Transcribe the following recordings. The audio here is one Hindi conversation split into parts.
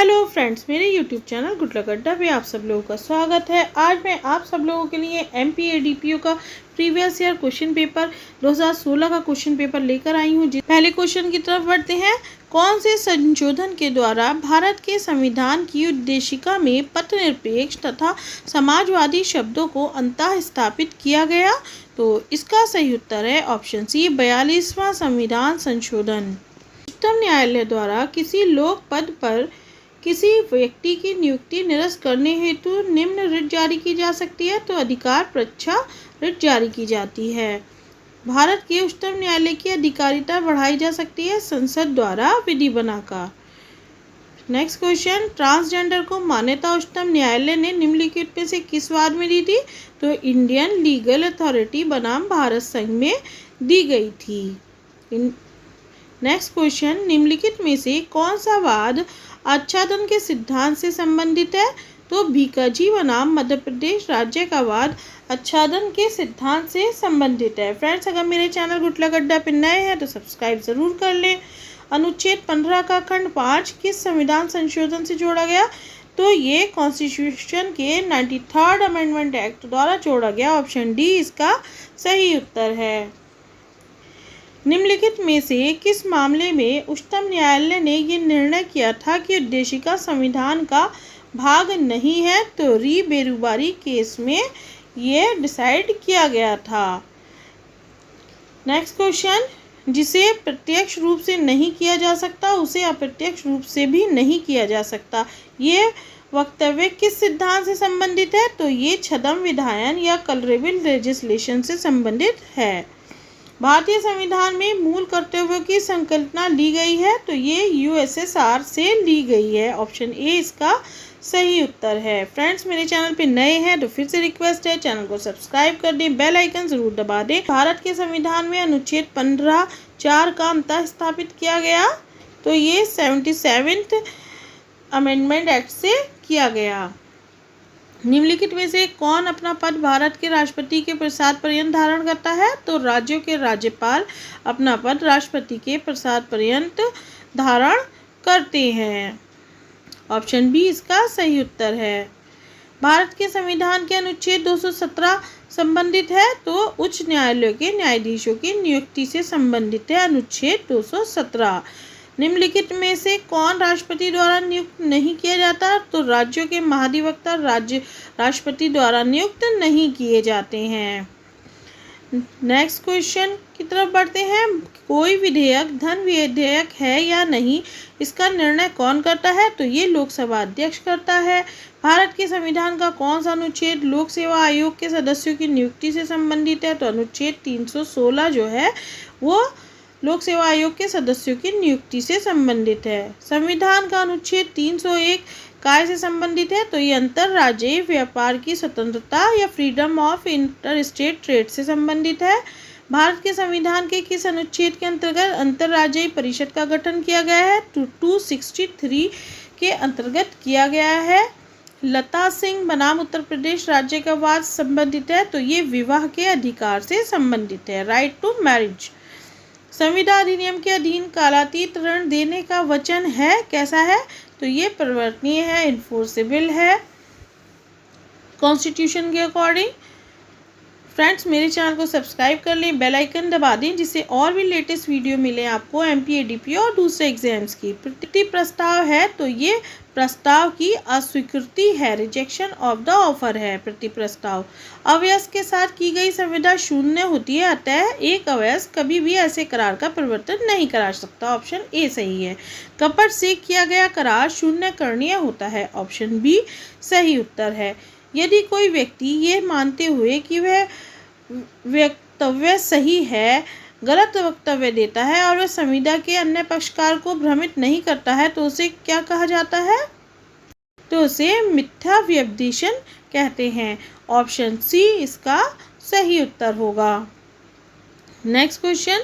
हेलो फ्रेंड्स, मेरे यूट्यूब चैनल गुड लक अड्डा पे आप सब लोगों का स्वागत है। आज मैं आप सब लोगों के लिए MPADPO का प्रीवियस ईयर क्वेश्चन पेपर 2016 का क्वेश्चन पेपर लेकर आई हूँ। पहले क्वेश्चन की तरफ बढ़ते हैं। कौन से संशोधन के द्वारा भारत के संविधान की उद्देशिका में पथनिरपेक्ष तथा समाजवादी शब्दों को अंततः स्थापित किया गया? तो इसका सही उत्तर है ऑप्शन सी, 42वां संविधान संशोधन। उच्चतम न्यायालय द्वारा किसी लोक पद पर किसी व्यक्ति की नियुक्ति निरस्त करने हेतु निम्न रिट जारी की जा सकती है। तो अधिकार परीक्षा रिट जारी की जाती है। भारत के उच्चतम न्यायालय की अधिकारिता बढ़ाई जा सकती है संसद द्वारा विधि बनाकर। नेक्स्ट क्वेश्चन, ट्रांसजेंडर को मान्यता उच्चतम न्यायालय ने निम्नलिखित में से किस वाद में दी थी? तो इंडियन लीगल अथॉरिटी बनाम भारत संघ में दी गई थी। नेक्स्ट क्वेश्चन, निम्नलिखित में से कौन सा वाद आच्छादन के सिद्धांत से संबंधित है? तो भीकाजी बनाम मध्य प्रदेश राज्य का वाद आच्छादन के सिद्धांत से संबंधित है। फ्रेंड्स, अगर मेरे चैनल गुड लक अड्डा पे नए हैं तो सब्सक्राइब जरूर कर लें। अनुच्छेद 15 का खंड 5 किस संविधान संशोधन से जोड़ा गया? तो ये कॉन्स्टिट्यूशन के 93rd अमेंडमेंट एक्ट द्वारा जोड़ा गया। ऑप्शन डी इसका सही उत्तर है। निम्नलिखित में से किस मामले में उच्चतम न्यायालय ने ये निर्णय किया था कि उद्देशिका संविधान का भाग नहीं है? तो री बेरुबारी केस में ये डिसाइड किया गया था। नेक्स्ट क्वेश्चन, जिसे प्रत्यक्ष रूप से नहीं किया जा सकता उसे अप्रत्यक्ष रूप से भी नहीं किया जा सकता। ये वक्तव्य किस सिद्धांत से संबंधित है? तो ये छद्म विधायन या कलरेबल लेजिस्लेशन से संबंधित है। भारतीय संविधान में मूल कर्तव्यों की संकल्पना ली गई है। तो ये USSR से ली गई है। ऑप्शन ए इसका सही उत्तर है। फ्रेंड्स, मेरे चैनल पे नए हैं तो फिर से रिक्वेस्ट है, चैनल को सब्सक्राइब कर दें, बेल आइकन जरूर दबा दें। भारत के संविधान में अनुच्छेद 15(4) का अंततः स्थापित किया गया। तो ये 77th अमेंडमेंट एक्ट से किया गया। निम्नलिखित में से कौन अपना पद भारत के राष्ट्रपति के प्रसाद पर्यंत धारण करता है? तो राज्यों के राज्यपाल अपना पद राष्ट्रपति के प्रसाद पर्यंत धारण करते हैं। ऑप्शन बी इसका सही उत्तर है। भारत के संविधान के अनुच्छेद 217 संबंधित है। तो उच्च न्यायालयों के न्यायाधीशों की नियुक्ति से संबंधित है अनुच्छेद 217। निम्नलिखित में से कौन राष्ट्रपति द्वारा नियुक्त नहीं किया जाता? तो राज्यों के महाधिवक्ता राष्ट्रपति द्वारा नियुक्त नहीं किए जाते हैं। नेक्स्ट क्वेश्चन की तरफ बढ़ते हैं। कोई विधेयक धन विधेयक है या नहीं, इसका निर्णय कौन करता है? तो ये लोकसभा अध्यक्ष करता है। भारत के संविधान का कौन सा अनुच्छेद लोक सेवा आयोग के सदस्यों की नियुक्ति से संबंधित है? तो अनुच्छेद 316 जो है वो लोक सेवा आयोग के सदस्यों की नियुक्ति से संबंधित है। संविधान का अनुच्छेद 301 काय से संबंधित है? तो ये अंतर्राज्यीय व्यापार की स्वतंत्रता या freedom of inter state trade से संबंधित है। भारत के संविधान के किस अनुच्छेद के अंतर्गत अंतर्राज्यीय परिषद का गठन किया गया है? 263 के अंतर्गत किया गया है। लता सिंह बनाम उत्तर प्रदेश राज्य का वाद संबंधित है। तो ये विवाह के अधिकार से संबंधित है, राइट टू मैरिज। संविदा अधिनियम के अधीन कालातीत ऋण देने का वचन है, कैसा है? तो ये परिवर्तनीय है, इन्फोर्सेबल है कॉन्स्टिट्यूशन के अकॉर्डिंग। फ्रेंड्स, मेरे चैनल को सब्सक्राइब कर लें, बेल आइकन दबा दें जिससे और भी लेटेस्ट वीडियो मिले आपको MPADPO और दूसरे एग्जाम्स की। प्रति प्रस्ताव है तो ये प्रस्ताव की अस्वीकृति है, रिजेक्शन ऑफ द ऑफर है प्रति प्रस्ताव। अवयस्क के साथ की गई संविदा शून्य होती है, अतः एक अवयस्क कभी भी ऐसे करार का परिवर्तन नहीं करा सकता। ऑप्शन ए सही है। कपट से किया गया करार शून्य करणीय होता है। ऑप्शन बी सही उत्तर है। यदि कोई व्यक्ति ये मानते हुए कि वह वक्तव्य सही है गलत वक्तव्य देता है और वह संविदा के अन्य पक्षकार को भ्रमित नहीं करता है तो उसे क्या कहा जाता है? तो उसे मिथ्या व्यपदेशन कहते हैं। ऑप्शन सी इसका सही उत्तर होगा। नेक्स्ट क्वेश्चन,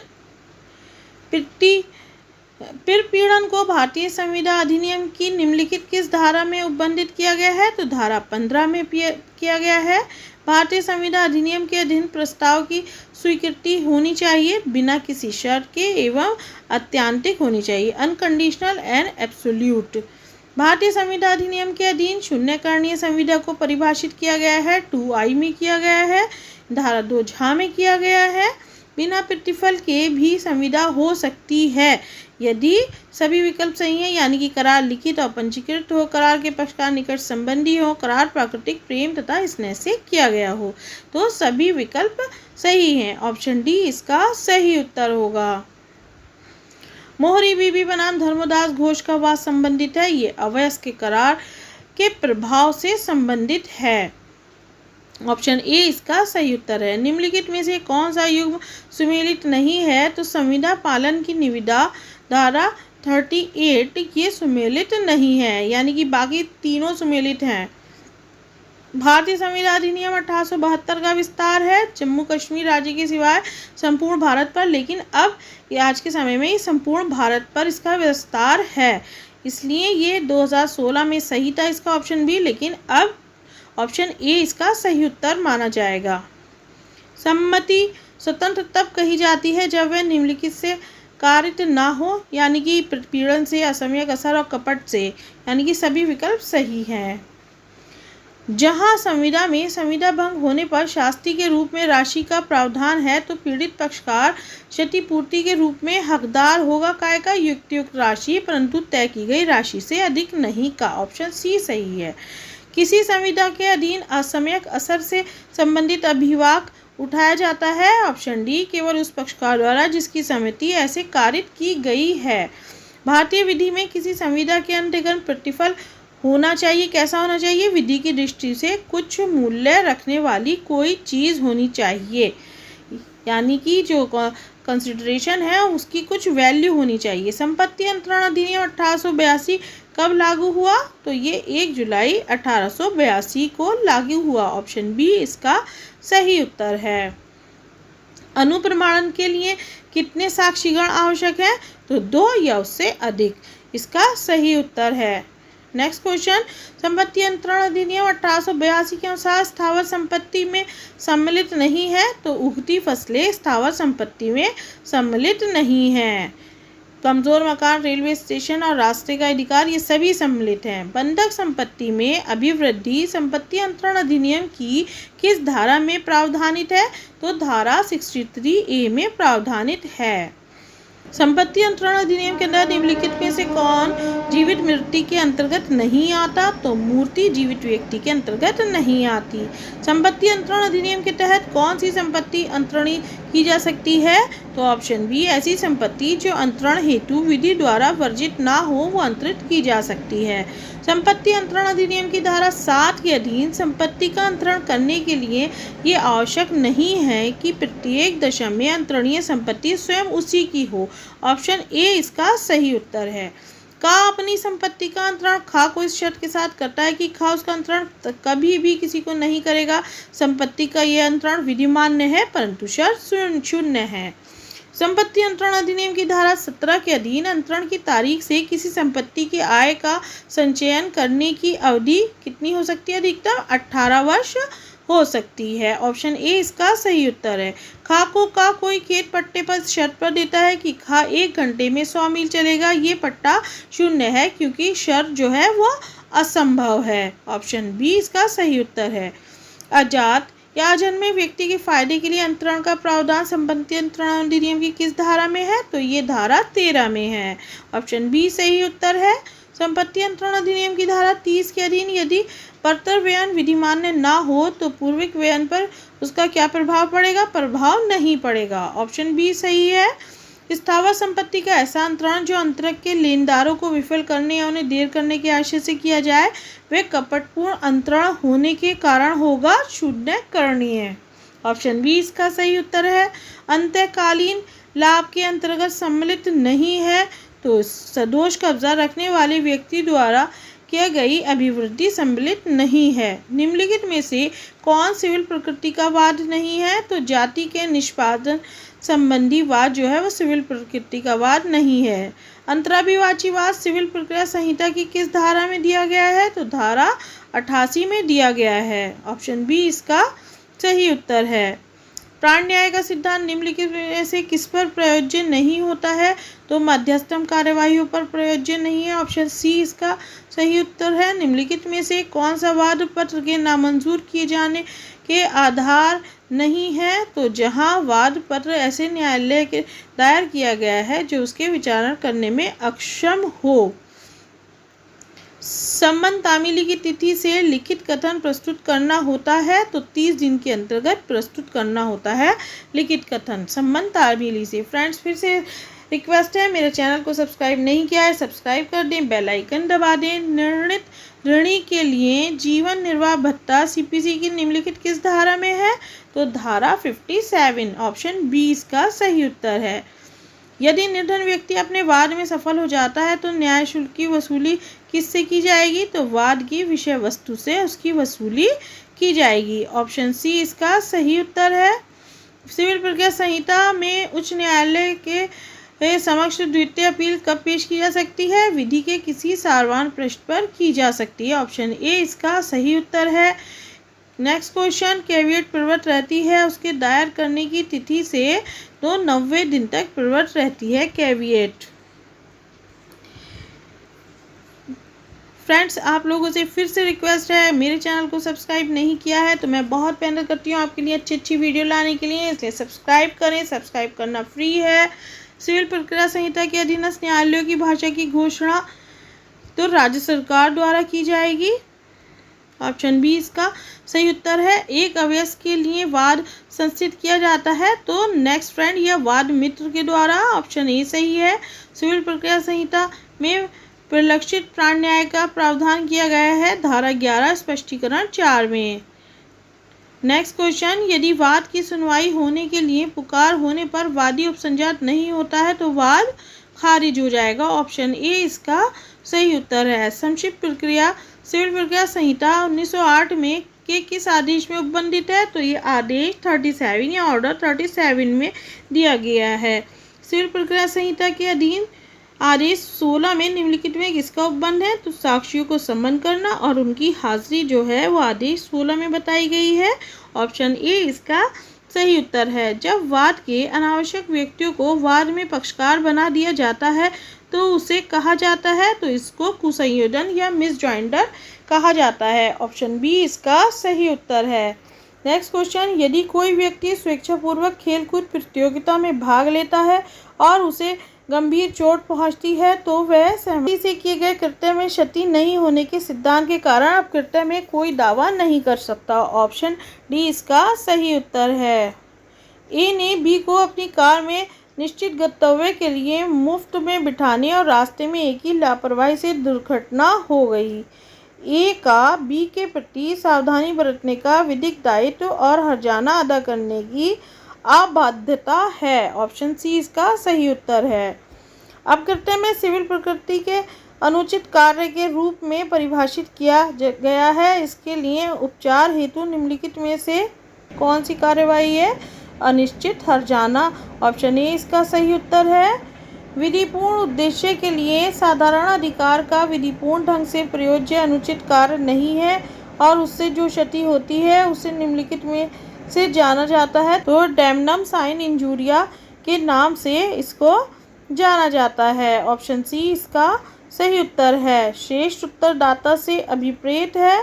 पीड़न को भारतीय संविदा अधिनियम की निम्नलिखित किस धारा में उपबंधित किया गया है? तो धारा 15 में किया गया है। भारतीय संविदा अधिनियम के अधीन प्रस्ताव की स्वीकृति होनी चाहिए बिना किसी शर्त के एवं अत्यांतिक होनी चाहिए, अनकंडीशनल एंड एब्सोल्यूट। भारतीय संविदा अधिनियम के अधीन शून्यकरणीय संविदा को परिभाषित किया गया है 2I में किया गया है, धारा 2 झा में किया गया है। बिना प्रतिफल के भी संविदा हो सकती है यदि सभी विकल्प सही हैं, यानी कि करार लिखित और पंजीकृत हो, करार के पक्षकार निकट संबंधी हो, करार प्राकृतिक प्रेम तथा स्नेह से किया गया हो। तो सभी विकल्प सही हैं। ऑप्शन डी इसका सही उत्तर होगा। मोहरी बीबी बनाम धर्मदास घोष का वाद संबंधित है। ये अवयस्क करार के प्रभाव से संबंधित है। ऑप्शन ए इसका सही उत्तर है। निम्नलिखित में से कौन सा युग्म सुमेलित नहीं है? तो संविदा पालन की निविदा धारा 38 ये सुमेलित नहीं है, यानी कि बाकी तीनों सुमेलित हैं। भारतीय संविदा अधिनियम 1872 का विस्तार है जम्मू कश्मीर राज्य के सिवाय संपूर्ण भारत पर, लेकिन अब आज के समय में संपूर्ण भारत पर इसका विस्तार है, इसलिए ये 2016 में सही था इसका ऑप्शन बी, लेकिन अब ऑप्शन ए इसका सही उत्तर माना जाएगा। सम्मति स्वतंत्र तब कही जाती है जब वह निम्नलिखित से कारित ना हो, यानी कि पीड़न से, असमयक असर और कपट से, यानी कि सभी विकल्प सही हैं। जहां संविदा में संविदा भंग होने पर शास्ति के रूप में राशि का प्रावधान है तो पीड़ित पक्षकार क्षतिपूर्ति के रूप में हकदार होगा काय का? युक्तियुक्त राशि, परंतु तय की गई राशि से अधिक नहीं का। ऑप्शन सी सही है। किसी संविदा के अधीन असमयक असर से संबंधित अभिवाक उठाया जाता है। ऑप्शन डी केवल उस पक्षकार द्वारा जिसकी सहमति ऐसे कारित की गई है। भारतीय विधि में किसी संविदा के अंतर्गत प्रतिफल होना चाहिए। कैसा होना चाहिए? विधि की दृष्टि से कुछ मूल्य रखने वाली कोई चीज़ होनी चाहिए, यानी कि जो कंसिडरेशन है उसकी कुछ वैल्यू होनी चाहिए। संपत्ति अंतरण अधिनियम 1882 कब लागू हुआ? तो ये 1 जुलाई 1882 को लागू हुआ। ऑप्शन बी इसका सही उत्तर है। अनुप्रमाणन के लिए कितने साक्षीगण आवश्यक है? तो 2 या उससे अधिक, इसका सही उत्तर है। नेक्स्ट क्वेश्चन, संपत्ति अंतरण अधिनियम 1882 के अनुसार स्थावर संपत्ति में सम्मिलित नहीं है तो उगती फसलें स्थावर संपत्ति में सम्मिलित नहीं हैं। कमजोर मकान, रेलवे स्टेशन और रास्ते का अधिकार ये सभी सम्मिलित हैं। बंधक संपत्ति में अभिवृद्धि संपत्ति अंतरण अधिनियम की किस धारा में प्रावधानित है? तो धारा 63A में प्रावधानित है। संपत्ति अंतरण अधिनियम के अंदर निम्नलिखित में से कौन जीवित मृत्यु के अंतर्गत नहीं आता? तो मूर्ति जीवित व्यक्ति के अंतर्गत नहीं आती। संपत्ति अंतरण अधिनियम के तहत कौन सी संपत्ति अंतरणी की जा सकती है? तो ऑप्शन बी ऐसी संपत्ति जो अंतरण हेतु विधि द्वारा वर्जित ना हो वो अंतरित की जा सकती है। संपत्ति अंतरण अधिनियम की धारा 7 के अधीन संपत्ति का अंतरण करने के लिए ये आवश्यक नहीं है कि प्रत्येक दशा में अंतरणीय संपत्ति स्वयं उसी की हो। ऑप्शन ए इसका सही उत्तर है। का अपनी संपत्ति का अंतरण खा को इस शर्त के साथ करता है कि खा उसका अंतरण कभी भी किसी को नहीं करेगा। संपत्ति का यह अंतरण विधिमान्य है परंतु शर्त शून्य है। संपत्ति अंतरण अधिनियम की धारा 17 के अधीन अंतरण की तारीख से किसी संपत्ति के आय का संचयन करने की अवधि कितनी हो सकती है? अधिकतम 18 वर्ष हो सकती है। ऑप्शन ए इसका सही उत्तर है। खा को का कोई खेत पट्टे पर शर्त पर देता है कि खा 1 घंटे में 100 मील चलेगा, ये पट्टा शून्य है क्योंकि शर्त जो है वो असंभव है। ऑप्शन बी इसका सही उत्तर है। अजात या अजन्मे व्यक्ति के फायदे के लिए अंतरण का प्रावधान संपत्ति अंतरण अधिनियम की किस धारा में है? तो ये धारा 13 में है। ऑप्शन बी सही उत्तर है। संपत्ति अंतरण अधिनियम की धारा 30 के अधीन यदि परतर व्ययन विधिमान्य ना हो तो पूर्विक व्ययन पर उसका क्या प्रभाव पड़ेगा? प्रभाव नहीं पड़ेगा। ऑप्शन बी सही है। स्थावर संपत्ति का ऐसा अंतरण जो अंतरक के लेनदारों को विफल करने या उन्हें देर करने के आशय से किया जाए वह कपटपूर्ण अंतरण होने के कारण होगा शून्य करणीय। ऑप्शन बी इसका सही उत्तर है। अंतःकालीन लाभ के अंतर्गत सम्मिलित नहीं है तो सदोष कब्जा रखने वाले व्यक्ति द्वारा किया गई अभिवृद्धि सम्मिलित नहीं है। निम्नलिखित में से कौन सिविल प्रकृति का वाद नहीं है? तो जाति के निष्पादन संबंधी वाद जो है वो सिविल प्रकृति का वाद नहीं है। अंतराभिवाची वाद सिविल प्रक्रिया संहिता की किस धारा में दिया गया है? तो धारा 88 में दिया गया है। ऑप्शन बी इसका सही उत्तर है। प्राण न्याय का सिद्धांत निम्नलिखित में से किस पर प्रयोज्य नहीं होता है? तो मध्यस्थम कार्यवाहियों पर प्रयोज्य नहीं है। ऑप्शन सी इसका सही उत्तर है। निम्नलिखित में से कौन सा वाद पत्र के नामंजूर किए जाने के आधार नहीं है? तो जहां वाद पत्र ऐसे न्यायालय के दायर किया गया है जो उसके विचारण करने में अक्षम हो। संबंध तामीली की तिथि से लिखित कथन प्रस्तुत करना होता है, तो 30 दिन के अंतर्गत प्रस्तुत करना होता है लिखित कथन संबंध तामीली से। फ्रेंड्स, फिर से रिक्वेस्ट है, मेरे चैनल को सब्सक्राइब नहीं किया है सब्सक्राइब कर दें, बेल आइकन दबा दें। निर्णित ऋणी के लिए जीवन निर्वाह भत्ता सीपीसी की निम्नलिखित किस धारा में है? तो धारा 57, ऑप्शन बी इसका सही उत्तर है। यदि निर्धन व्यक्ति अपने वाद में सफल हो जाता है तो न्याय शुल्क की वसूली किससे की जाएगी? तो वाद की विषय वस्तु से उसकी वसूली की जाएगी। ऑप्शन सी इसका सही उत्तर है। सिविल प्रक्रिया संहिता में उच्च न्यायालय के समक्ष द्वितीय अपील कब पेश की जा सकती है? विधि के किसी सारवान पृष्ठ पर की जा सकती है। ऑप्शन ए इसका सही उत्तर है। नेक्स्ट क्वेश्चन, कैविएट प्रवृत्त रहती है उसके दायर करने की तिथि से तो 90 दिन तक प्रवृत्त रहती है कैविएट। फ्रेंड्स, आप लोगों से फिर से रिक्वेस्ट है, मेरे चैनल को सब्सक्राइब नहीं किया है तो मैं बहुत मेहनत करती हूँ आपके लिए अच्छी वीडियो लाने के लिए, इसलिए सब्सक्राइब करें। सब्सक्राइब करना फ्री है। सिविल प्रक्रिया संहिता के अधीनस्थ न्यायालयों की भाषा की घोषणा तो राज्य सरकार द्वारा की जाएगी। ऑप्शन बी इसका सही उत्तर है। एक अवयस्क के लिए वाद संस्थित किया जाता है तो नेक्स्ट फ्रेंड या वाद मित्र के द्वारा। ऑप्शन ए सही है। सिविल प्रक्रिया संहिता में परिलक्षित प्राण न्याय का प्रावधान किया गया है धारा 11 स्पष्टीकरण 4 में। नेक्स्ट क्वेश्चन, यदि वाद की सुनवाई होने के लिए पुकार होने पर वादी उपसंजात नहीं होता है तो वाद खारिज हो जाएगा। ऑप्शन ए इसका सही उत्तर है। संक्षिप्त प्रक्रिया सिविल प्रक्रिया संहिता 1908 में के किस आदेश में उपबंधित है? तो ये आदेश 37 या ऑर्डर 37 में दिया गया है। सिविल प्रक्रिया संहिता के अधीन आदेश 16 में निम्नलिखित में किसका उपबंध है? तो साक्षियों को सम्मन करना और उनकी हाजिरी जो है वो आदेश 16 में बताई गई है। ऑप्शन ए इसका सही उत्तर है। जब वाद के अनावश्यक व्यक्तियों को वाद में पक्षकार बना दिया जाता है तो उसे कहा जाता है, तो इसको कुसंयोजन या मिसजॉइंडर कहा जाता है। ऑप्शन बी इसका सही उत्तर है। नेक्स्ट क्वेश्चन, यदि कोई व्यक्ति स्वेच्छापूर्वक खेलकूद प्रतियोगिता में भाग लेता है और उसे गंभीर चोट पहुंचती है तो वह सहमति से किए गए कृत्य में क्षति नहीं होने के सिद्धांत के कारण अब कृत्य में कोई दावा नहीं कर सकता। ऑप्शन डी इसका सही उत्तर है। ए ने बी को अपनी कार में निश्चित गंतव्य के लिए मुफ्त में बिठाने और रास्ते में एक ही लापरवाही से दुर्घटना हो गई। ए का बी के प्रति सावधानी बरतने का विधिक दायित्व और हर्जाना अदा करने की अबाध्यता है। ऑप्शन सी इसका सही उत्तर है। अपकृत्य में सिविल प्रकृति के अनुचित कार्य के रूप में परिभाषित किया गया है। इसके लिए उपचार हेतु निम्नलिखित में से कौन सी कार्यवाही है? अनिश्चित हर्जाना। ऑप्शन ए इसका सही उत्तर है। विधिपूर्ण उद्देश्य के लिए साधारण अधिकार का विधिपूर्ण ढंग से प्रयोज्य अनुचित कार्य नहीं है और उससे जो क्षति होती है उसे निम्नलिखित में से जाना जाता है, तो डैमनम साइन इंजूरिया के नाम से इसको जाना जाता है। ऑप्शन सी इसका सही उत्तर है। श्रेष्ठ उत्तरदाता से अभिप्रेत है,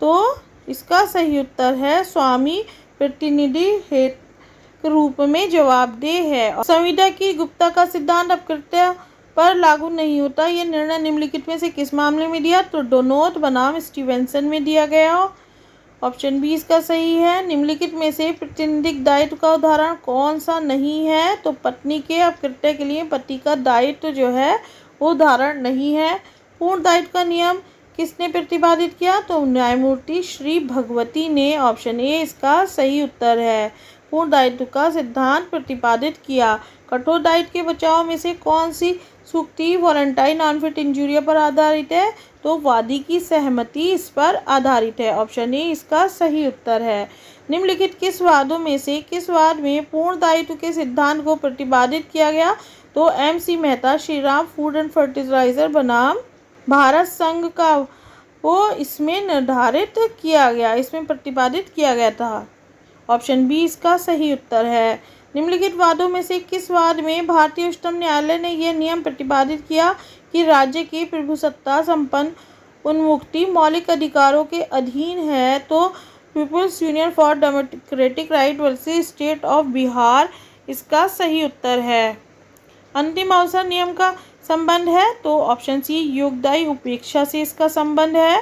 तो इसका सही उत्तर है स्वामी प्रतिनिधि के रूप में जवाबदेह है। संविदा की गुप्तता का सिद्धांत अपकृत्य पर लागू नहीं होता। यह निर्णय निम्नलिखित में से किस मामले में दिया? तो डोनोथ बनाम स्टीवेंसन में दिया गया हो। ऑप्शन बी इसका सही है। निम्नलिखित में से प्रतिनिधिक दायित्व का उदाहरण कौन सा नहीं है? तो पत्नी के अपकृत्य के लिए पति का दायित्व जो है वो उदाहरण नहीं है। पूर्ण दायित्व का नियम किसने प्रतिपादित किया? तो न्यायमूर्ति श्री भगवती ने। ऑप्शन ए इसका सही उत्तर है। पूर्ण दायित्व का सिद्धांत प्रतिपादित किया। कठोर दायित्व के बचाव में से कौन सी सूक्ति वॉलंटाइन अनफिट इंजूरिया पर आधारित है? तो वादी की सहमति इस पर आधारित है। ऑप्शन ए इसका सही उत्तर है। निम्नलिखित किस वादों में से किस वाद में पूर्ण दायित्व के सिद्धांत को प्रतिपादित किया गया? तो M C. Mehta Shriram food and fertiliser बनाम भारत संघ का वो इसमें निर्धारित किया गया, इसमें प्रतिपादित किया गया था। ऑप्शन बी इसका सही उत्तर है। निम्नलिखित वादों में से किस वाद में भारतीय उच्चतम न्यायालय ने यह नियम प्रतिपादित किया कि राज्य की प्रभुसत्ता संपन्न उन्मुक्ति मौलिक अधिकारों के अधीन है? तो people's union for democratic right versus state of Bihar इसका सही उत्तर है। अंतिम अवसर नियम का संबंध है तो ऑप्शन सी योगदायी उपेक्षा से इसका संबंध है।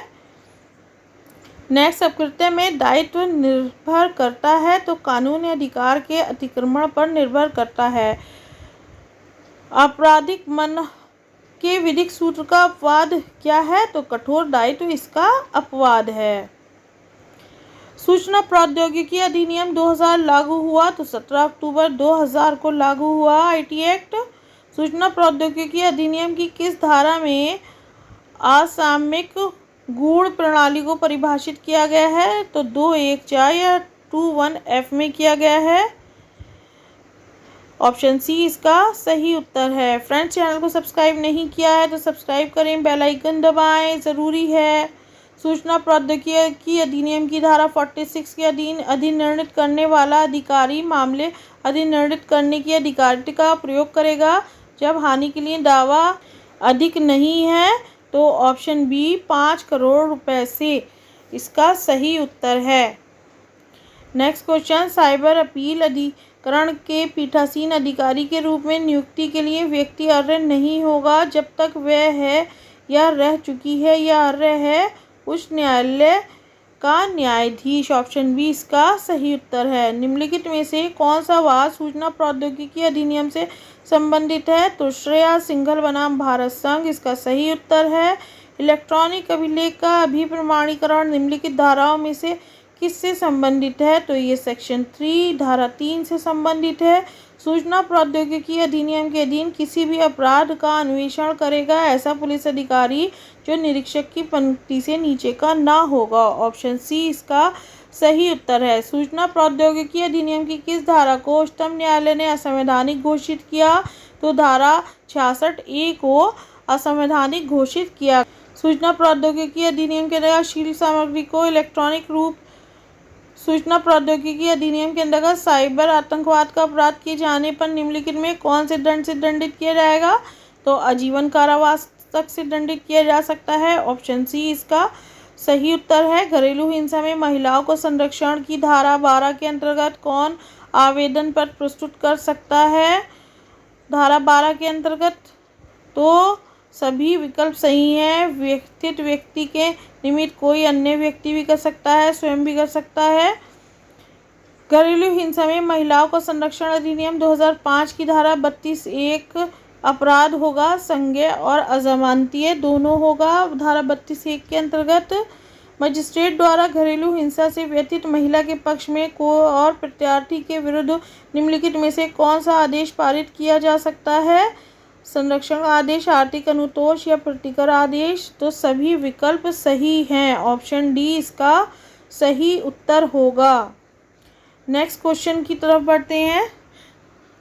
नेक्स्ट, अपकृत्य में दायित्व निर्भर करता है तो कानून या अधिकार के अतिक्रमण पर निर्भर करता है। आपराधिक मन के विधिक सूत्र का अपवाद क्या है? तो कठोर दायित्व इसका अपवाद है। सूचना प्रौद्योगिकी अधिनियम 2000 लागू हुआ तो 17 अक्टूबर 2000 को लागू हुआ आईटी एक्ट। सूचना प्रौद्योगिकी अधिनियम की किस धारा में असामयिक गूढ़ प्रणाली को परिभाषित किया गया है? तो 214 या 21F में किया गया है। ऑप्शन सी इसका सही उत्तर है। फ्रेंड्स, चैनल को सब्सक्राइब नहीं किया है तो सब्सक्राइब करें, बेल आइकन दबाएं, ज़रूरी है। सूचना प्रौद्योगिकी अधिनियम की धारा 46 के अधीन अधिनिर्णित करने वाला अधिकारी मामले अधिनिर्णित करने की अधिकारिता का प्रयोग करेगा जब हानि के लिए दावा अधिक नहीं है। तो ऑप्शन बी 5 करोड़ रुपए से इसका सही उत्तर है। नेक्स्ट क्वेश्चन, साइबर अपील अधिकरण के पीठासीन अधिकारी के रूप में नियुक्ति के लिए व्यक्ति अर्ह नहीं होगा जब तक वह है या रह चुकी है या अर्ह है उच्च न्यायालय का न्यायाधीश। ऑप्शन बी इसका सही उत्तर है। निम्नलिखित में से कौन सा वाद सूचना प्रौद्योगिकी अधिनियम से संबंधित है? तो श्रेया सिंघल बनाम भारत संघ इसका सही उत्तर है। इलेक्ट्रॉनिक अभिलेख का अभिप्रमाणीकरण निम्नलिखित धाराओं में से किससे संबंधित है? तो ये सेक्शन 3 धारा 3 से संबंधित है। सूचना प्रौद्योगिकी अधिनियम के अधीन किसी भी अपराध का अन्वेषण करेगा ऐसा पुलिस अधिकारी जो निरीक्षक की पंक्ति से नीचे का ना होगा। ऑप्शन सी इसका सही उत्तर है। सूचना प्रौद्योगिकी अधिनियम की किस धारा को उच्चतम न्यायालय ने असंवैधानिक घोषित किया? तो धारा 66A को असंवैधानिक घोषित किया। सूचना प्रौद्योगिकी अधिनियम के अंतर्गत अश्लील सामग्री को इलेक्ट्रॉनिक रूप सूचना प्रौद्योगिकी अधिनियम के अंतर्गत साइबर आतंकवाद का अपराध किए जाने पर निम्नलिखित में कौन से दंड से दंडित किया जाएगा? तो आजीवन कारावास तक से दंडित किया जा सकता है। ऑप्शन सी इसका सही उत्तर है। घरेलू हिंसा में महिलाओं को संरक्षण की धारा 12 के अंतर्गत कौन आवेदन पत्र प्रस्तुत कर सकता है? धारा 12 के अंतर्गत तो सभी विकल्प सही हैं। व्यक्तिगत व्यक्ति के निमित्त कोई अन्य व्यक्ति भी कर सकता है, स्वयं भी कर सकता है। घरेलू हिंसा में महिलाओं को संरक्षण अधिनियम 2005 की धारा 32(1) अपराध होगा, संज्ञेय और अजमानतीय दोनों होगा। धारा 32(1) के अंतर्गत मजिस्ट्रेट द्वारा घरेलू हिंसा से व्यथित महिला के पक्ष में को और प्रत्यार्थी के विरुद्ध निम्नलिखित में से कौन सा आदेश पारित किया जा सकता है? संरक्षण आदेश, आर्थिक अनुतोष या प्रतिकर आदेश। तो सभी विकल्प सही हैं। ऑप्शन डी इसका सही उत्तर होगा। नेक्स्ट क्वेश्चन की तरफ बढ़ते हैं।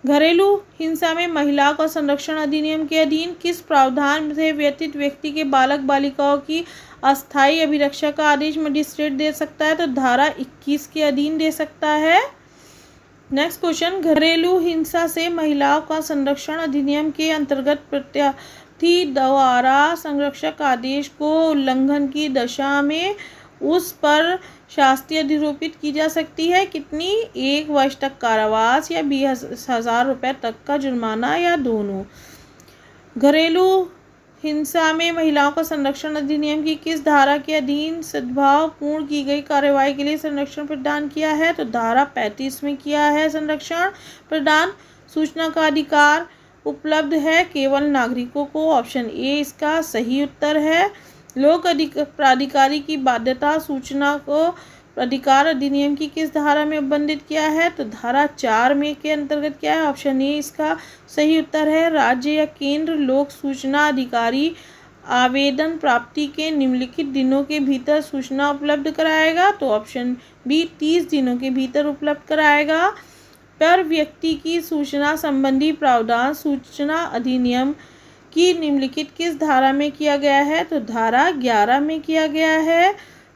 घरेलू हिंसा में महिलाओं का संरक्षण अधिनियम के अधीन किस प्रावधान से व्यथित व्यक्ति के बालक बालिकाओं की अस्थायी अभिरक्षा का आदेश मजिस्ट्रेट दे सकता है? तो धारा 21 के अधीन दे सकता है। नेक्स्ट क्वेश्चन, घरेलू हिंसा से महिलाओं का संरक्षण अधिनियम के अंतर्गत प्रत्यार्थी द्वारा संरक्षक आदेश को उल्लंघन की दशा में उस पर शास्ति अधिरोपित की जा सकती है। कितनी? 1 वर्ष तक कारावास या 20,000 रुपये तक का जुर्माना या दोनों। घरेलू हिंसा में महिलाओं का संरक्षण अधिनियम की किस धारा के अधीन सद्भाव पूर्ण की गई कार्यवाही के लिए संरक्षण प्रदान किया है? तो धारा 35 में किया है संरक्षण प्रदान। सूचना का अधिकार उपलब्ध है केवल नागरिकों को। ऑप्शन ए इसका सही उत्तर है। लोक प्राधिकारी की बाध्यता सूचना को अधिकार अधिनियम की किस धारा में उल्लिखित किया है? तो धारा 4 में के अंतर्गत क्या है? ऑप्शन ए इसका सही उत्तर है। राज्य या केंद्र लोक सूचना अधिकारी आवेदन प्राप्ति के निम्नलिखित दिनों के भीतर सूचना उपलब्ध कराएगा। तो ऑप्शन बी 30 दिनों के भीतर उपलब्ध कराएगा। पर व्यक्ति की सूचना संबंधी प्रावधान सूचना अधिनियम की निम्नलिखित किस धारा में किया गया है? तो धारा 11 में किया गया है।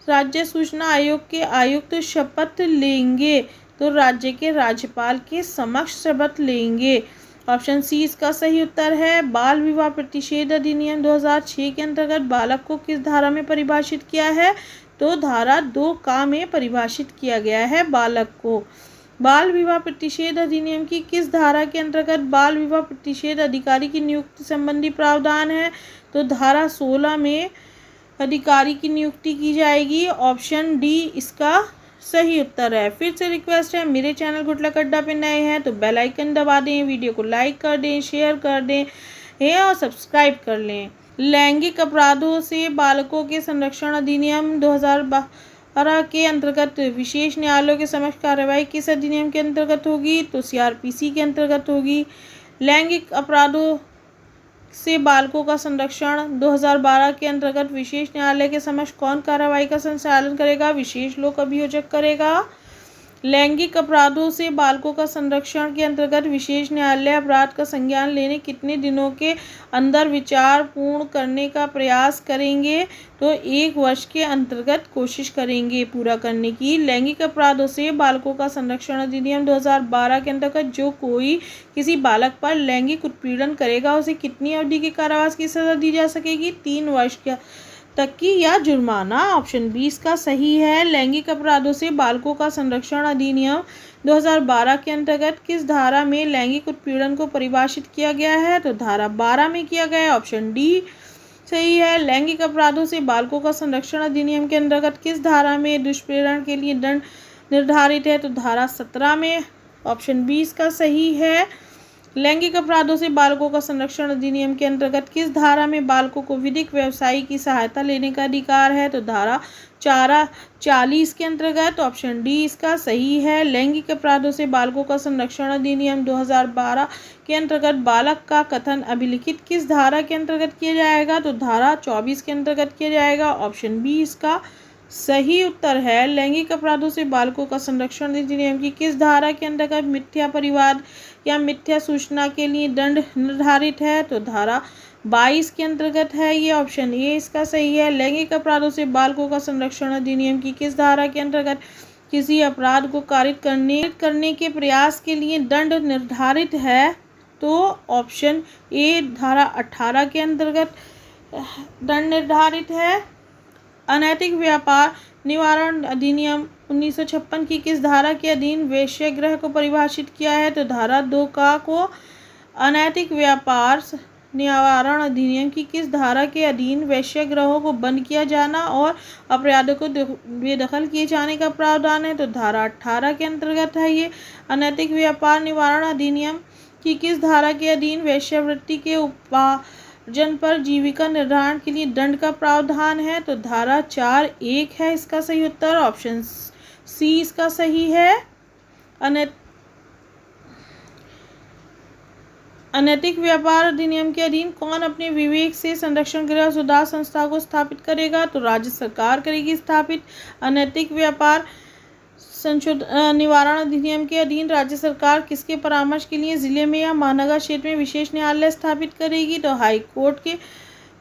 राज्य सूचना आयोग के आयुक्त शपथ लेंगे तो राज्य के राज्यपाल के समक्ष शपथ लेंगे। ऑप्शन सी इसका सही उत्तर है। बाल विवाह प्रतिषेध अधिनियम 2006 के अंतर्गत बालक को किस धारा में परिभाषित किया है? तो धारा 2 में परिभाषित किया गया है बालक को। बाल विवाह प्रतिषेध अधिनियम की किस धारा के अंतर्गत बाल विवाह प्रतिषेध अधिकारी की नियुक्ति संबंधी प्रावधान है? तो धारा 16 में अधिकारी की नियुक्ति की जाएगी। ऑप्शन डी इसका सही उत्तर है। फिर से रिक्वेस्ट है, मेरे चैनल गुटलक अड्डा पे नए हैं तो बेल आइकन दबा दें, वीडियो को लाइक कर दें, शेयर कर दें और सब्सक्राइब कर लें। लैंगिक अपराधों से बालकों के संरक्षण अधिनियम 2012 के अंतर्गत विशेष न्यायालयों के समक्ष कार्रवाई किस अधिनियम के अंतर्गत होगी? तो सीआरपीसी के अंतर्गत होगी। लैंगिक अपराधों से बालकों का संरक्षण 2012 के अंतर्गत विशेष न्यायालय के समक्ष कौन कार्रवाई का संचालन करेगा? विशेष लोक अभियोजक करेगा। लैंगिक अपराधों से बालकों का संरक्षण के अंतर्गत विशेष न्यायालय अपराध का संज्ञान लेने कितने दिनों के अंदर विचार पूर्ण करने का प्रयास करेंगे? तो 1 वर्ष के अंतर्गत कोशिश करेंगे पूरा करने की। लैंगिक अपराधों से बालकों का संरक्षण अधिनियम 2012 के अंतर्गत जो कोई किसी बालक पर लैंगिक उत्पीड़न करेगा उसे कितनी अवधि के कारावास की सजा दी जा सकेगी? 3 वर्ष तक की या जुर्माना। ऑप्शन बी इसका सही है। लैंगिक अपराधों से बालकों का संरक्षण अधिनियम 2012 के अंतर्गत किस धारा में लैंगिक उत्पीड़न को परिभाषित किया गया है? तो धारा 12 में किया गया है। ऑप्शन डी सही है। लैंगिक अपराधों से बालकों का संरक्षण अधिनियम के अंतर्गत किस धारा में दुष्प्रेरण के लिए दंड निर्धारित है? तो धारा 17 में। ऑप्शन बी इसका सही है। लैंगिक अपराधों से बालकों का संरक्षण अधिनियम के अंतर्गत किस धारा में बालकों को विधिक व्यवसायी की सहायता लेने का अधिकार है? तो धारा 40 के अंतर्गत। ऑप्शन डी इसका सही है। लैंगिक अपराधों से बालकों का संरक्षण अधिनियम 2012 के अंतर्गत बालक का कथन अभिलिखित किस धारा के अंतर्गत किया जाएगा? तो धारा 24 के अंतर्गत किया जाएगा। ऑप्शन बी इसका सही उत्तर है। लैंगिक अपराधों से बालकों का संरक्षण अधिनियम की किस धारा के अंतर्गत मिथ्या परिवाद या मिथ्या सूचना के लिए दंड निर्धारित है? तो धारा 22 के अंतर्गत है ये। ऑप्शन ए इसका सही है। लैंगिक अपराधों से बालकों का संरक्षण अधिनियम की किस धारा के अंतर्गत किसी अपराध को कारित करने के प्रयास के लिए दंड निर्धारित है? तो ऑप्शन ए धारा 18 के अंतर्गत दंड निर्धारित है। अनैतिक व्यापार निवारण अधिनियम 1956 की किस धारा के अधीन वेश्यागृह को परिभाषित किया है? तो धारा 2 को। अनैतिक व्यापार निवारण अधिनियम की किस धारा के अधीन वेश्यागृहों को बंद किया जाना और अपराधों को बेदखल किए जाने का प्रावधान है? तो धारा 18 के अंतर्गत है ये। अनैतिक व्यापार निवारण अधिनियम की किस धारा के अधीन वेश्यावृत्ति के उपार्जन पर जीविका निर्धारण के लिए दंड का प्रावधान है? तो धारा 4(1) है इसका सही उत्तर। ऑप्शन सी इसका सही है। अनैतिक व्यापार अधिनियम के अधीन कौन अपने विवेक से संरक्षण गृह सुधार संस्था को स्थापित करेगा? तो राज्य सरकार करेगी स्थापित। अनैतिक व्यापार निवारण अधिनियम के अधीन राज्य सरकार किसके परामर्श के लिए जिले में या महानगर क्षेत्र में विशेष न्यायालय स्थापित करेगी? तो हाई कोर्ट के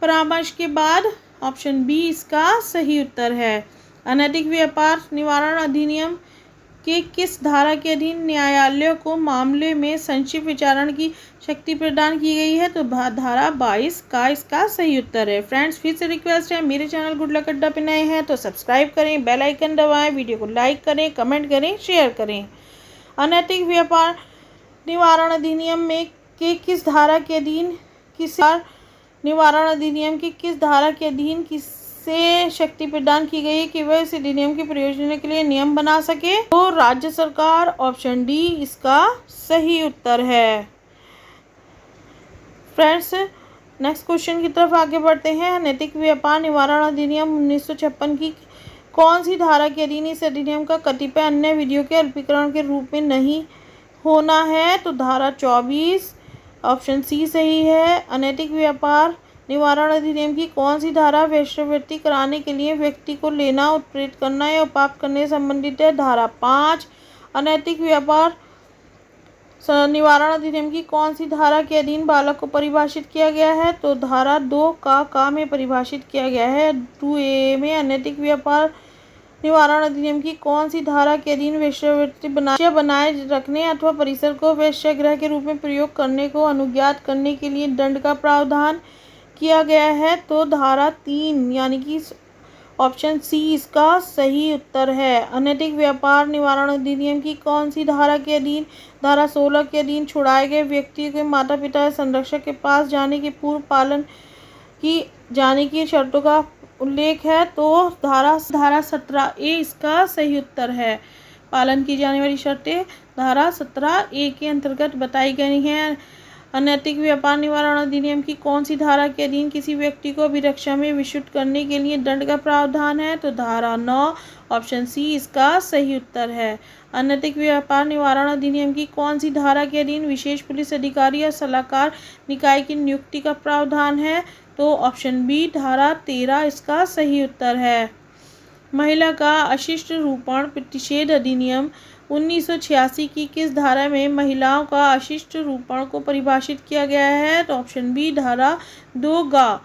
परामर्श के बाद। ऑप्शन बी इसका सही उत्तर है। अनैतिक व्यापार निवारण अधिनियम के किस धारा के अधीन न्यायालयों को मामले में संक्षिप्त विचारण की शक्ति प्रदान की गई है? तो धारा 22 का इसका सही उत्तर है। फ्रेंड्स, फिर से रिक्वेस्ट है, मेरे चैनल गुटलक अड्डा पे नए हैं तो सब्सक्राइब करें, बेल आइकन दबाएं, वीडियो को लाइक करें, कमेंट करें, शेयर करें। अनैतिक व्यापार निवारण अधिनियम में के किस धारा के अधीन निवारण अधिनियम की किस धारा के अधीन से शक्ति प्रदान की गई है कि वह इस अधिनियम की प्रयोजन के लिए नियम बना सके? तो राज्य सरकार। ऑप्शन डी इसका सही उत्तर है। फ्रेंड्स, नेक्स्ट क्वेश्चन की तरफ आगे बढ़ते हैं। अनैतिक व्यापार निवारण अधिनियम 1956 की कौन सी धारा के अधीन इस अधिनियम का कतिपय अन्य विधियों के अल्पीकरण के रूप में नहीं होना है? तो धारा 24। ऑप्शन सी सही है। अनैतिक व्यापार निवारण अधिनियम की कौन सी धारा वेश्यावृत्ति कराने के लिए व्यक्ति को लेना, उत्प्रेरित करना या पाप करने से संबंधित है? धारा 5। अनैतिक व्यापार निवारण अधिनियम की कौन सी धारा के अधीन बालक को परिभाषित किया गया है? तो धारा 2 का में परिभाषित किया गया है। 2A में अनैतिक व्यापार निवारण अधिनियम की कौन सी धारा के अधीन वेश्यावृत्ति बनाए रखने अथवा परिसर को वेश्यागृह के रूप में प्रयोग करने को अनुज्ञात करने के लिए दंड का प्रावधान किया गया है? तो धारा 3 यानी कि ऑप्शन सी इसका सही उत्तर है। अनैतिक व्यापार निवारण अधिनियम की कौन सी धारा के अधीन? धारा 16 के अधीन छुड़ाए गए व्यक्ति के माता पिता या संरक्षक के पास जाने के पूर्व पालन की जाने की शर्तों का उल्लेख है। तो धारा 17A इसका सही उत्तर है। पालन की जाने वाली शर्तें धारा 17A के अंतर्गत बताई गई हैं। अनैतिक व्यापार निवारण अधिनियम की कौन सी धारा के अधीन किसी व्यक्ति को अभिरक्षा में विशुद्ध करने के लिए दंड का प्रावधान है? तो धारा 9 ऑप्शन सी इसका सही उत्तर है। अनैतिक व्यापार निवारण अधिनियम की कौन सी धारा के अधीन विशेष पुलिस अधिकारी या सलाहकार निकाय की नियुक्ति का प्रावधान है? तो ऑप्शन बी धारा 13 इसका सही उत्तर है। महिला का अशिष्ट रूपण प्रतिषेध अधिनियम 1986 की किस धारा में महिलाओं का अशिष्ट रूपण को परिभाषित किया गया है? तो ऑप्शन बी धारा 2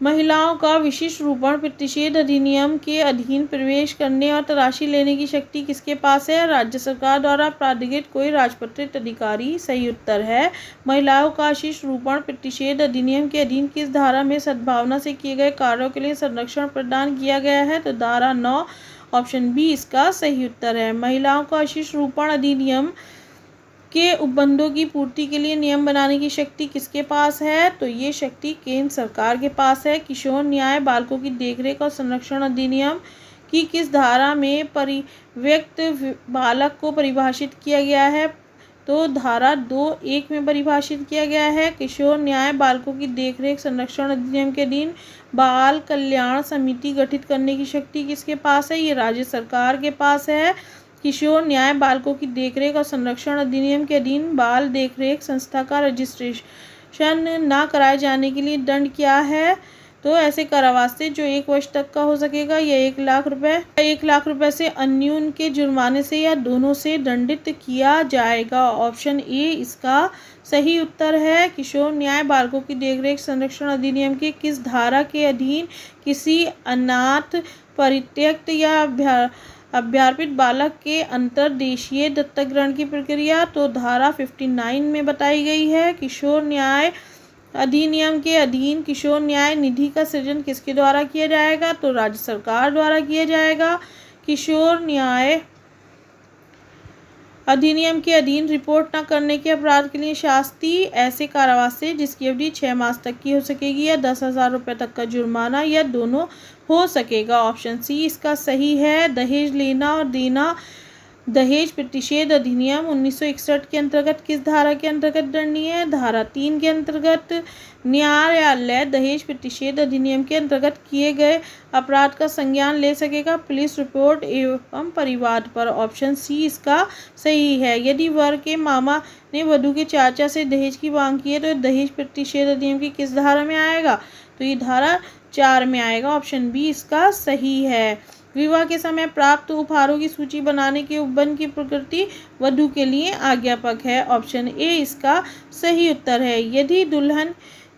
महिलाओं का विशिष्ट रूपण प्रतिषेध अधिनियम के अधीन प्रवेश करने और तलाशी लेने की शक्ति किसके पास है? राज्य सरकार द्वारा प्राधिकृत कोई राजपत्रित अधिकारी सही उत्तर है। महिलाओं का अशिष्ट रूपण प्रतिषेध अधिनियम के अधीन किस धारा में सद्भावना से किए गए कार्यों के लिए संरक्षण प्रदान किया गया है? तो धारा 9 ऑप्शन बी इसका सही उत्तर है। महिलाओं का अशिष्ट रूपण अधिनियम के उपबंधों की पूर्ति के लिए नियम बनाने की शक्ति किसके पास है? तो ये शक्ति केंद्र सरकार के पास है। किशोर न्याय बालकों की देखरेख और संरक्षण अधिनियम की किस धारा में परिव्यक्त बालक को परिभाषित किया गया है? तो धारा 2(1) में परिभाषित किया गया है। किशोर न्याय बालकों की देखरेख संरक्षण अधिनियम के अधीन बाल कल्याण समिति गठित करने की शक्ति किसके पास है? ये राज्य सरकार के पास है। किशोर न्याय बालकों की देखरेख और संरक्षण अधिनियम के अधीन बाल देखरेख संस्था का रजिस्ट्रेशन न कराए जाने के लिए दंड क्या है? तो ऐसे कारावास से जो 1 वर्ष तक का हो सकेगा या 1 लाख रुपए 1 लाख रुपए से अन्यून के जुर्माने से या दोनों से दंडित किया जाएगा। ऑप्शन ए इसका सही उत्तर है। किशोर न्याय बालकों की देखरेख संरक्षण अधिनियम के किस धारा के अधीन किसी अनाथ परित्यक्त या अभ्यार्पित बालक के अंतर्देशीय दत्तक ग्रहण की प्रक्रिया? तो धारा 59 में बताई गई है। किशोर न्याय अधिनियम के अधीन किशोर न्याय निधि का सृजन किसके द्वारा किया जाएगा? तो राज्य सरकार द्वारा किया जाएगा। किशोर न्याय अधिनियम के अधीन रिपोर्ट न करने के अपराध के लिए शास्ति ऐसे कारावास से जिसकी अवधि 6 मास तक की हो सकेगी या 10,000 रुपये तक का जुर्माना या दोनों हो सकेगा। ऑप्शन सी इसका सही है। दहेज लेना और देना दहेज प्रतिषेध अधिनियम 1961 के अंतर्गत किस धारा के अंतर्गत दंडनीय है? धारा 3 के अंतर्गत। न्यायालय दहेज प्रतिषेध अधिनियम के अंतर्गत किए गए अपराध का संज्ञान ले सकेगा पुलिस रिपोर्ट एवं परिवाद पर। ऑप्शन सी इसका सही है। यदि वर के मामा ने वधू के चाचा से दहेज की मांग की है तो दहेज प्रतिषेध अधिनियम की किस धारा में आएगा? तो ये धारा 4 में आएगा। ऑप्शन बी इसका सही है। विवाह के समय प्राप्त उपहारों की सूची बनाने के उपबंध की प्रकृति वधू के लिए आज्ञापक है। ऑप्शन ए इसका सही उत्तर है। यदि दुल्हन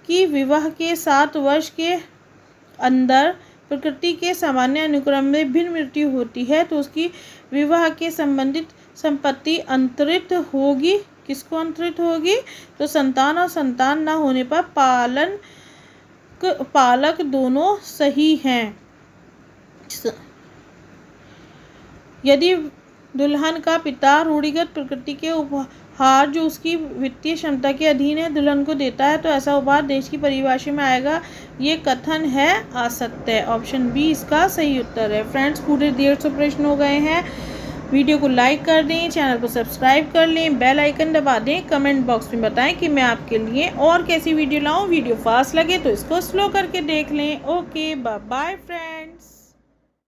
की विवाह के 7 वर्ष के अंदर प्रकृति के सामान्य अनुक्रम में भिन्न मृत्यु होती है तो उसकी विवाह के संबंधित संपत्ति अंतरित होगी। किसको अंतरित होगी? तो संतान और संतान न होने पर पालक दोनों सही हैं। यदि दुल्हन का पिता रूढ़िगत प्रकृति के उपहार जो उसकी वित्तीय क्षमता के अधीन है दुल्हन को देता है तो ऐसा उपहार देश की परिभाषा में आएगा। ये कथन है असत्य। ऑप्शन बी इसका सही उत्तर है। फ्रेंड्स पूरे 150 प्रश्न हो गए हैं। वीडियो को लाइक कर दें, चैनल को सब्सक्राइब कर लें, बेल आइकन दबा दें, कमेंट बॉक्स में बताएं कि मैं आपके लिए और कैसी वीडियो लाऊं। वीडियो फास्ट लगे तो इसको स्लो करके देख लें। Okay bye friends.